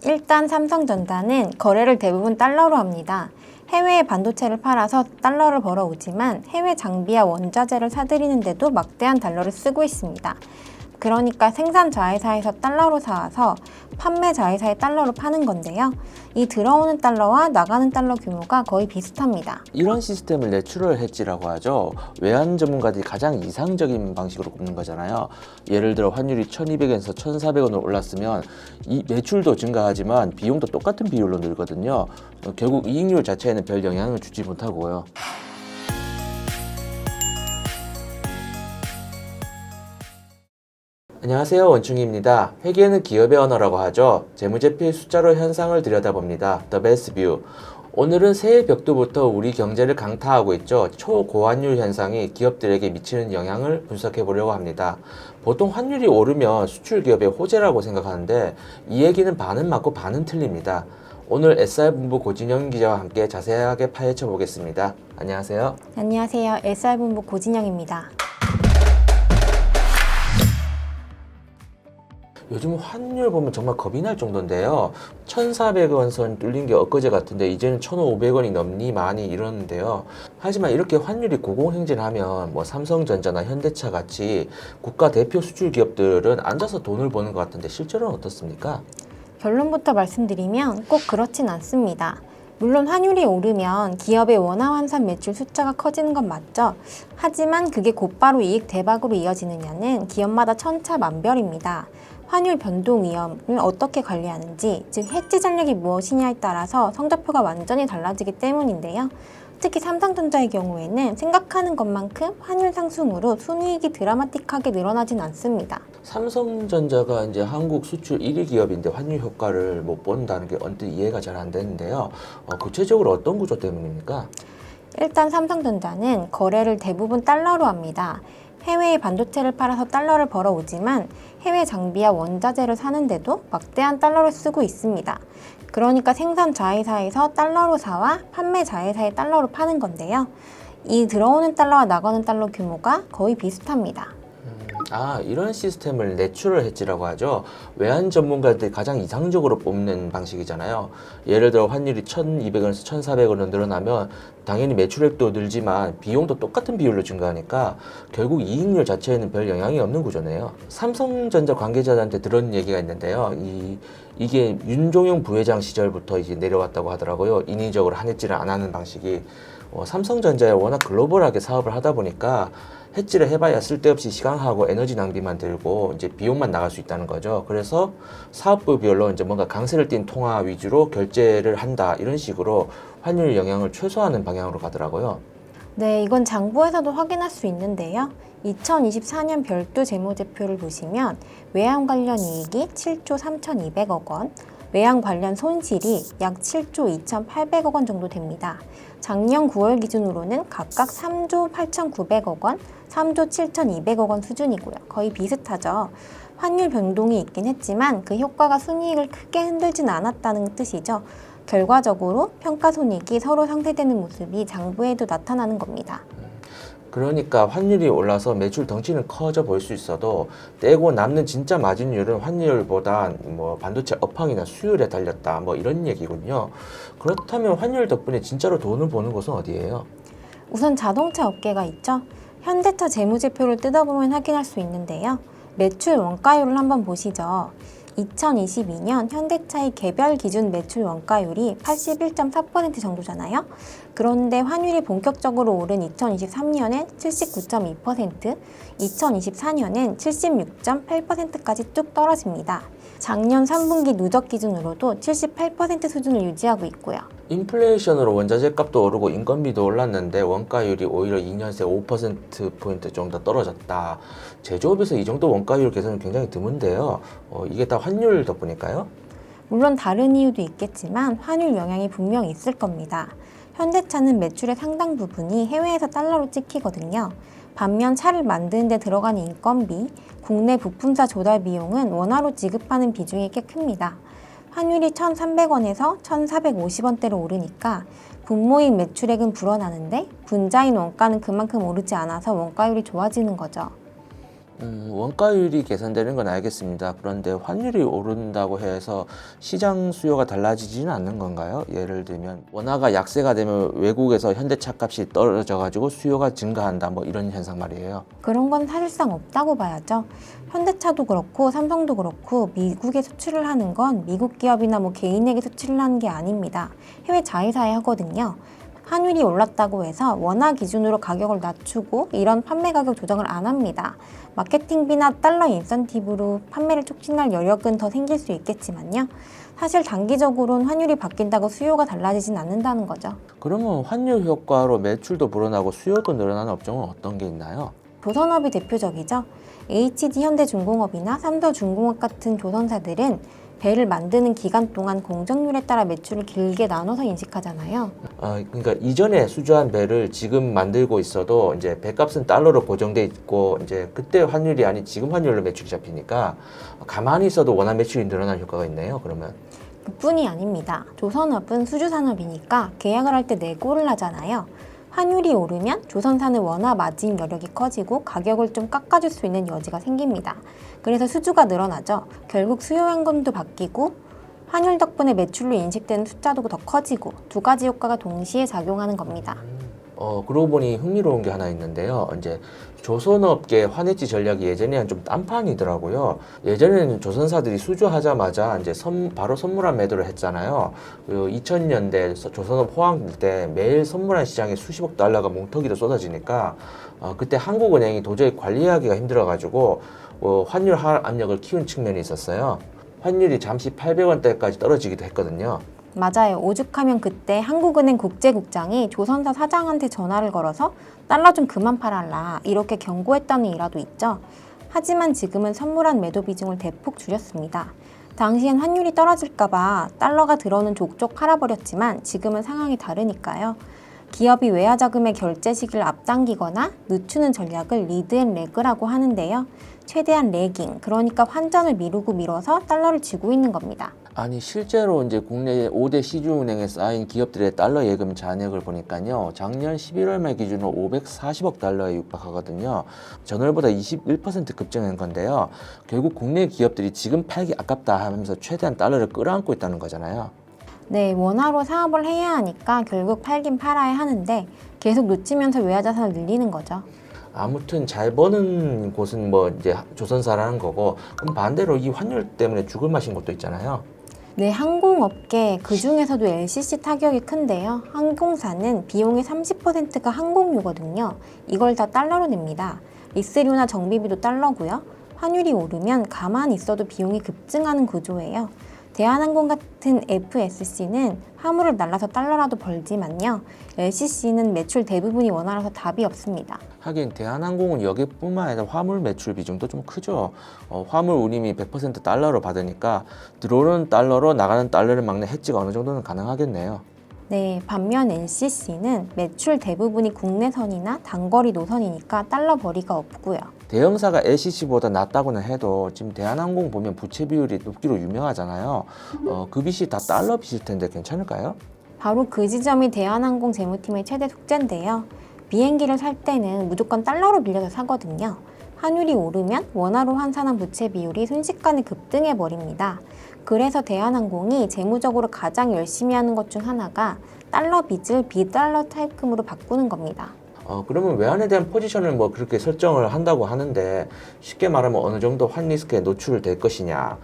일단 삼성전자는 거래를 대부분 달러로 합니다. 해외에 반도체를 팔아서 달러를 벌어오지만 해외 장비와 원자재를 사들이는데도 막대한 달러를 쓰고 있습니다. 그러니까 생산 자회사에서 달러로 사와서 판매 자회사에 달러로 파는 건데요. 이 들어오는 달러와 나가는 달러 규모가 거의 비슷합니다. 이런 시스템을 내추럴 헤지라고 하죠. 외환 전문가들이 가장 이상적인 방식으로 꼽는 거잖아요. 예를 들어 환율이 1200원에서 1400원으로 올랐으면 이 매출도 증가하지만 비용도 똑같은 비율로 늘거든요. 결국 이익률 자체에는 별 영향을 주지 못하고요. 안녕하세요, 원충입니다. 회계는 기업의 언어라고 하죠. 재무제표의 숫자로 현상을 들여다봅니다. The Best View. 오늘은 새해 벽두부터 우리 경제를 강타하고 있죠. 초고환율 현상이 기업들에게 미치는 영향을 분석해 보려고 합니다. 보통 환율이 오르면 수출 기업의 호재라고 생각하는데 이 얘기는 반은 맞고 반은 틀립니다. 오늘 SR본부 고진영 기자와 함께 자세하게 파헤쳐 보겠습니다. 안녕하세요. 안녕하세요. SR본부 고진영입니다. 요즘 환율 보면 정말 겁이 날 정도인데요. 1,400원 선 뚫린 게 엊그제 같은데 이제는 1,500원이 넘니 많이 이러는데요. 하지만 이렇게 환율이 고공행진하면 삼성전자나 현대차 같이 국가 대표 수출 기업들은 앉아서 돈을 버는 것 같은데 실제로는 어떻습니까? 결론부터 말씀드리면 꼭 그렇진 않습니다. 물론 환율이 오르면 기업의 원화환산 매출 숫자가 커지는 건 맞죠. 하지만 그게 곧바로 이익 대박으로 이어지느냐는 기업마다 천차만별입니다. 환율 변동 위험을 어떻게 관리하는지, 즉 해지 전략이 무엇이냐에 따라서 성적표가 완전히 달라지기 때문인데요. 특히 삼성전자의 경우에는 생각하는 것만큼 환율 상승으로 순이익이 드라마틱하게 늘어나진 않습니다. 삼성전자가 이제 한국 수출 1위 기업인데 환율 효과를 못 본다는 게 언뜻 이해가 잘 안 되는데요. 구체적으로 어떤 구조 때문입니까? 일단 삼성전자는 거래를 대부분 달러로 합니다. 해외에 반도체를 팔아서 달러를 벌어오지만 해외 장비와 원자재를 사는데도 막대한 달러를 쓰고 있습니다. 그러니까 생산 자회사에서 달러로 사와 판매 자회사에 달러로 파는 건데요. 이 들어오는 달러와 나가는 달러 규모가 거의 비슷합니다. 이런 시스템을 내추럴 헤지라고 하죠. 외환 전문가들이 가장 이상적으로 뽑는 방식이잖아요. 예를 들어 환율이 1,200원에서 1,400원으로 늘어나면 당연히 매출액도 늘지만 비용도 똑같은 비율로 증가하니까 결국 이익률 자체에는 별 영향이 없는 구조네요. 삼성전자 관계자들한테 들은 얘기가 있는데요. 이게 윤종용 부회장 시절부터 이제 내려왔다고 하더라고요. 인위적으로 한해지를 안 하는 방식이. 삼성전자에 워낙 글로벌하게 사업을 하다 보니까 해지를 해봐야 쓸데없이 시간하고 에너지 낭비만 들고 이제 비용만 나갈 수 있다는 거죠. 그래서 사업부별로 이제 뭔가 강세를 띈 통화 위주로 결제를 한다 이런 식으로 환율 영향을 최소화하는 방향으로 가더라고요. 네, 이건 장부에서도 확인할 수 있는데요. 2024년 별도 재무제표를 보시면 외환 관련 이익이 7조 3,200억 원, 외환 관련 손실이 약 7조 2,800억 원 정도 됩니다. 작년 9월 기준으로는 각각 3조 8,900억 원, 3조 7,200억 원 수준이고요. 거의 비슷하죠. 환율 변동이 있긴 했지만 그 효과가 순이익을 크게 흔들진 않았다는 뜻이죠. 결과적으로 평가손익이 서로 상쇄되는 모습이 장부에도 나타나는 겁니다. 그러니까 환율이 올라서 매출 덩치는 커져 보일 수 있어도 떼고 남는 진짜 마진율은 환율보다 반도체 업황이나 수율에 달렸다 이런 얘기군요. 그렇다면 환율 덕분에 진짜로 돈을 버는 곳은 어디예요? 우선 자동차 업계가 있죠. 현대차 재무제표를 뜯어보면 확인할 수 있는데요. 매출 원가율을 한번 보시죠. 2022년 현대차의 개별 기준 매출 원가율이 81.4% 정도잖아요. 그런데 환율이 본격적으로 오른 2023년엔 79.2%, 2024년엔 76.8%까지 뚝 떨어집니다. 작년 3분기 누적 기준으로도 78% 수준을 유지하고 있고요. 인플레이션으로 원자재 값도 오르고 인건비도 올랐는데 원가율이 오히려 2년 새 5%포인트 정도 떨어졌다. 제조업에서 이 정도 원가율 개선은 굉장히 드문데요. 이게 다 환율 덕분일까요? 물론 다른 이유도 있겠지만 환율 영향이 분명 있을 겁니다. 현대차는 매출의 상당 부분이 해외에서 달러로 찍히거든요. 반면 차를 만드는 데 들어가는 인건비, 국내 부품사 조달 비용은 원화로 지급하는 비중이 꽤 큽니다. 환율이 1,300원에서 1,450원대로 오르니까 분모인 매출액은 불어나는데 분자인 원가는 그만큼 오르지 않아서 원가율이 좋아지는 거죠. 원가율이 계산되는 건 알겠습니다. 그런데 환율이 오른다고 해서 시장 수요가 달라지지는 않는 건가요? 예를 들면 원화가 약세가 되면 외국에서 현대차 값이 떨어져가지고 수요가 증가한다 뭐 이런 현상 말이에요. 그런 건 사실상 없다고 봐야죠. 현대차도 그렇고 삼성도 그렇고 미국에 수출을 하는 건 미국 기업이나 뭐 개인에게 수출을 하는 게 아닙니다. 해외 자회사에 하거든요. 환율이 올랐다고 해서 원화 기준으로 가격을 낮추고 이런 판매 가격 조정을 안 합니다. 마케팅비나 달러 인센티브로 판매를 촉진할 여력은 더 생길 수 있겠지만요. 사실 단기적으로는 환율이 바뀐다고 수요가 달라지진 않는다는 거죠. 그러면 환율 효과로 매출도 불어나고 수요도 늘어나는 업종은 어떤 게 있나요? 조선업이 대표적이죠. HD현대중공업이나 삼도중공업 같은 조선사들은 배를 만드는 기간 동안 공정률에 따라 매출을 길게 나눠서 인식하잖아요. 그러니까 이전에 수주한 배를 지금 만들고 있어도 이제 배값은 달러로 고정돼 있고 이제 그때 환율이 아닌 지금 환율로 매출이 잡히니까 가만히 있어도 원화 매출이 늘어나는 효과가 있네요. 그러면 그뿐이 아닙니다. 조선업은 수주산업이니까 계약을 할 때 내고를 하잖아요. 환율이 오르면 조선사는 원화 마진 여력이 커지고 가격을 좀 깎아줄 수 있는 여지가 생깁니다. 그래서 수주가 늘어나죠. 결국 수요 현금도 바뀌고 환율 덕분에 매출로 인식되는 숫자도 더 커지고 두 가지 효과가 동시에 작용하는 겁니다. 그러고 보니 흥미로운 게 하나 있는데요. 이제 조선업계 환해지 전략이 예전에는 좀 딴판이더라고요. 예전에는 조선사들이 수주하자마자 이제 바로 선물한 매도를 했잖아요. 그리고 2000년대 조선업 호황일 때 매일 선물한 시장에 수십억 달러가 뭉텅이로 쏟아지니까 그때 한국은행이 도저히 관리하기가 힘들어가지고 환율 하락 압력을 키운 측면이 있었어요. 환율이 잠시 800원대까지 떨어지기도 했거든요. 맞아요. 오죽하면 그때 한국은행 국제국장이 조선사 사장한테 전화를 걸어서 달러 좀 그만 팔아라 이렇게 경고했다는 일화도 있죠. 하지만 지금은 선물한 매도 비중을 대폭 줄였습니다. 당시엔 환율이 떨어질까봐 달러가 들어오는 족족 팔아버렸지만 지금은 상황이 다르니까요. 기업이 외화 자금의 결제 시기를 앞당기거나 늦추는 전략을 리드 앤 레그라고 하는데요. 최대한 레깅, 그러니까 환전을 미루고 미뤄서 달러를 쥐고 있는 겁니다. 아니 실제로 이제 국내 5대 시중은행에 쌓인 기업들의 달러 예금 잔액을 보니까요. 작년 11월 말 기준으로 540억 달러에 육박하거든요. 전월보다 21% 급증한 건데요. 결국 국내 기업들이 지금 팔기 아깝다 하면서 최대한 달러를 끌어안고 있다는 거잖아요. 네, 원화로 사업을 해야 하니까 결국 팔긴 팔아야 하는데 계속 놓치면서 외화 자산을 늘리는 거죠. 아무튼 잘 버는 곳은 뭐 이제 조선사라는 거고, 그럼 반대로 이 환율 때문에 죽을 맛인 것도 있잖아요. 네, 항공업계 그 중에서도 LCC 타격이 큰데요. 항공사는 비용의 30%가 항공료거든요. 이걸 다 달러로 냅니다. 리스료나 정비비도 달러고요. 환율이 오르면 가만히 있어도 비용이 급증하는 구조예요. 대한항공 같은 FSC는 화물을 날라서 달러라도 벌지만요. LCC는 매출 대부분이 원화라서 답이 없습니다. 하긴 대한항공은 여기뿐만 아니라 화물 매출 비중도 좀 크죠. 화물 운임이 100% 달러로 받으니까 들어오는 달러로 나가는 달러를 막는 해지가 어느 정도는 가능하겠네요. 네, 반면 NCC는 매출 대부분이 국내선이나 단거리 노선이니까 달러 벌이가 없고요. 대형사가 LCC보다 낫다고는 해도 지금 대한항공 보면 부채 비율이 높기로 유명하잖아요. 그 빚이 다 달러 빚일 텐데 괜찮을까요? 바로 그 지점이 대한항공 재무팀의 최대 숙제인데요. 비행기를 살 때는 무조건 달러로 빌려서 사거든요. 환율이 오르면 원화로 환산한 부채 비율이 순식간에 급등해 버립니다. 그래서 대한항공이 재무적으로 가장 열심히 하는 것 중 하나가 달러 빚을 비달러 차입금으로 바꾸는 겁니다. 그러면 외환에 대한 포지션을 뭐 그렇게 설정을 한다고 하는데 쉽게 말하면 어느 정도 환 리스크에 노출될 것이냐는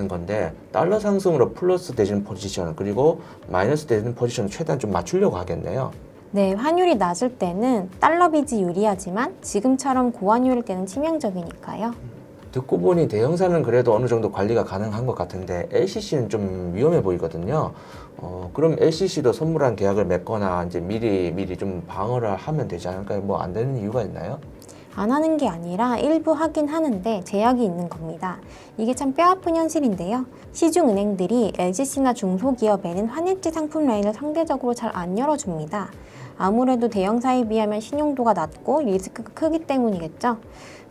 건데 달러 상승으로 플러스 되는 포지션 그리고 마이너스 되는 포지션을 최대한 좀 맞추려고 하겠네요. 네, 환율이 낮을 때는 달러 빚이 유리하지만 지금처럼 고환율일 때는 치명적이니까요. 듣고 보니 대형사는 그래도 어느 정도 관리가 가능한 것 같은데 LCC는 좀 위험해 보이거든요. 그럼 LCC도 선물한 계약을 맺거나 이제 미리 좀 방어를 하면 되지 않을까요? 뭐 안 되는 이유가 있나요? 안 하는 게 아니라 일부 하긴 하는데 제약이 있는 겁니다. 이게 참 뼈아픈 현실인데요. 시중은행들이 LCC나 중소기업에는 환해지 상품 라인을 상대적으로 잘 안 열어줍니다. 아무래도 대형사에 비하면 신용도가 낮고 리스크가 크기 때문이겠죠.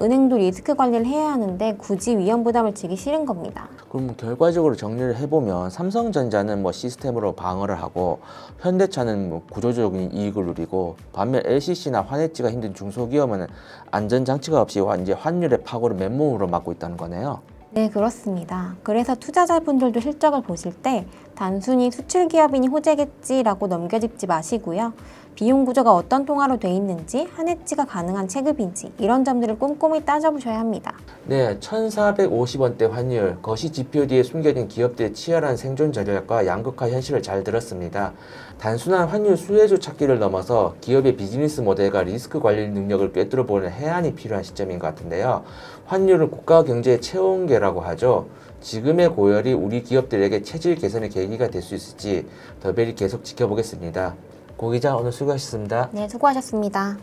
은행도 리스크 관리를 해야 하는데 굳이 위험 부담을 지기 싫은 겁니다. 그럼 결과적으로 정리를 해보면 삼성전자는 뭐 시스템으로 방어를 하고 현대차는 뭐 구조적인 이익을 누리고 반면 LCC나 환해지가 힘든 중소기업은 안전장치가 없이 이제 환율의 파고를 맨몸으로 맞고 있다는 거네요. 네, 그렇습니다. 그래서 투자자분들도 실적을 보실 때 단순히 수출 기업이니 호재겠지라고 넘겨짚지 마시고요. 비용 구조가 어떤 통화로 돼 있는지, 한해지가 가능한 체급인지 이런 점들을 꼼꼼히 따져보셔야 합니다. 네, 1,450원대 환율, 거시 지표 뒤에 숨겨진 기업들의 치열한 생존 전략과 양극화 현실을 잘 들었습니다. 단순한 환율 수혜주 찾기를 넘어서 기업의 비즈니스 모델과 리스크 관리 능력을 꿰뚫어보는 해안이 필요한 시점인 것 같은데요. 환율은 국가 경제의 체온계라고 하죠. 지금의 고열이 우리 기업들에게 체질 개선의 계기가 될 수 있을지 더벨이 계속 지켜보겠습니다. 고 기자 오늘 수고하셨습니다. 네, 수고하셨습니다.